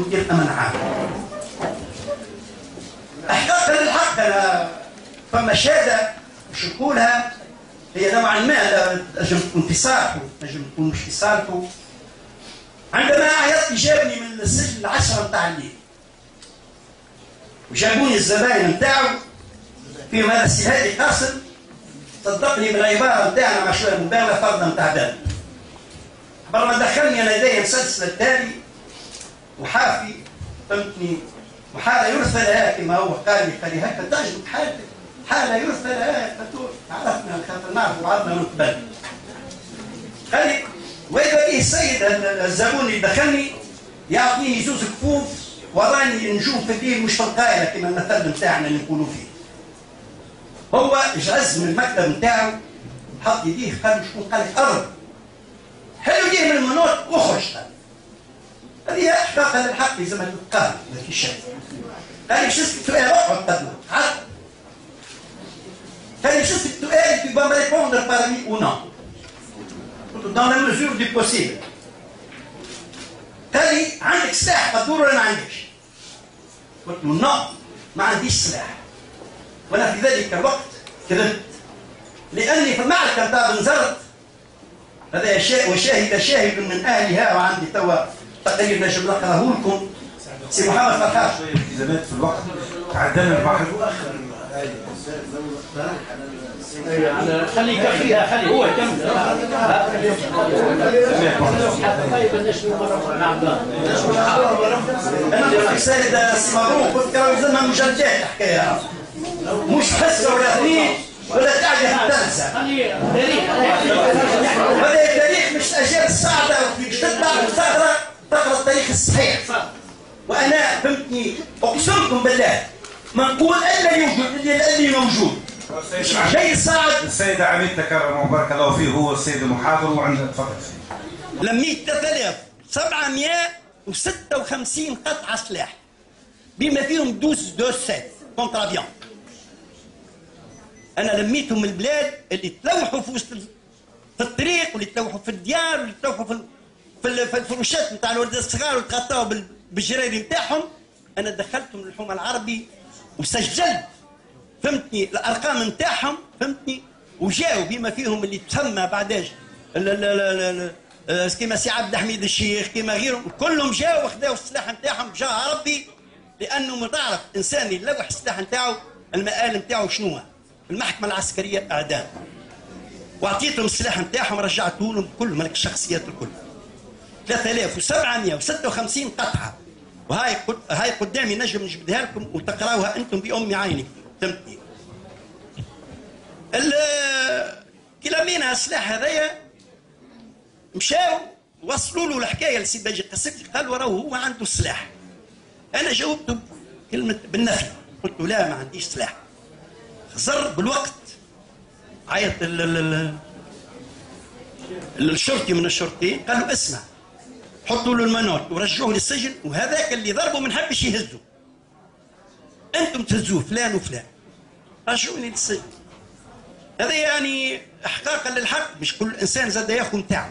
ودير الامن عام. احقاقا للحق انا فما شهاده باش نقولها هي نوعا ما تنجم تكون في صالحه تنجم تكون مش في صالحه. عندما عيطت جابني من السجن 10 نتاع الليل وجابوني الزباين نتاعو فيهم هذا السي هادي قاسم، صدقني بالعباره نتاعنا مع شويه مبالغه فرضا نتاع دم. قبل ما دخلني انا يدي مسلسل التالي وحافي فهمتني، وحاله يرثى لها كما هو قال لي هكا تعجبك حالتك، حاله يرثى لها فتور عرفنا خاطر نعرف بعضنا من قبل. خلي واذا به السيد الزبون اللي دخلني يعطيني زوز كفوف وراني نجوم في الليل مش في القايله كما المثل نتاعنا اللي نقولوا فيه. هو جهز من المكتب نتاعو حط يديه قال له شكون؟ قال لك ارض حلو يديه من المنوط واخرج. هذه احقاقا للحق لازمها تتقال ما في شيء. قال لي شو اسمك اقعد قدمه عاد. قال لي شو اسمك tu vas me répondre par oui ou non. قلت له dans la mesure du possible. قال لي عندك سلاح قدور ولا ما عندكش؟ قلت له نو ما عنديش سلاح. وانا في ذلك الوقت كذبت لاني في المعركه نتاع بنزرت هذا وشاهد شاهد من اهلها وعندي توا تقرير نجم نقراه لكم. سي محمد فرحات شويه التزامات في الوقت تعدلنا البحث خلي يكفيها خلي هو يكمل طيب نشوف مره انا السيد سي مبروك قلت راهو زعما مجلدات الحكايه مش حصه ولا اثنين ولا تعجب التلسه. هذا التاريخ مش الاجيال الصاعده باش تقرا التاريخ الصحيح. وانا فهمتني اقسمكم بالله ما نقول الا يوجد اللي موجود. شيء صعب. السيد عميد تكرم وبارك الله فيه هو السيد المحاضر وعنده تفضل. لميت 3756 قطعه سلاح بما فيهم 12 دوسات كونترافيون. انا لميتهم من البلاد اللي تلوحوا في وسط في الطريق واللي تلوحوا في الديار واللي تلوحوا في الفروشات نتاع الولد الصغار وتغطاوا بالجراري نتاعهم. انا دخلتهم للحومه العربي وسجلت فهمتني الارقام نتاعهم فهمتني، وجاوا بما فيهم اللي تسمى بعداش كيما سي عبد الحميد الشيخ كيما غيرهم كلهم جاوا وخداوا السلاح نتاعهم بجاه ربي، لانه ما تعرف انسان يلوح السلاح نتاعو المآل نتاعو شنو المحكمه العسكريه اعدام. واعطيتهم السلاح نتاعهم رجعته لهم كل ملك الشخصيات الكل 3756 قطعه. وهاي قدامي نجم نجبدها لكم وتقراوها انتم بام عينك فهمتني. كي لمينا السلاح هذايا مشاو وصلوا له الحكايه لسي باجي قصتي قالوا راهو هو عنده السلاح. انا جاوبته كلمه بالنفي قلت له لا ما عنديش سلاح. خزر بالوقت عيط الشرطي من الشرطيين قال له اسمع حطوا له المنوط ورجعوه للسجن، وهذاك اللي ضربه ما نحبش يهزه انتم تهزوه فلان وفلان رجعوني للسجن. هذا يعني احقاقا للحق مش كل انسان زاد ياخذ نتاعو.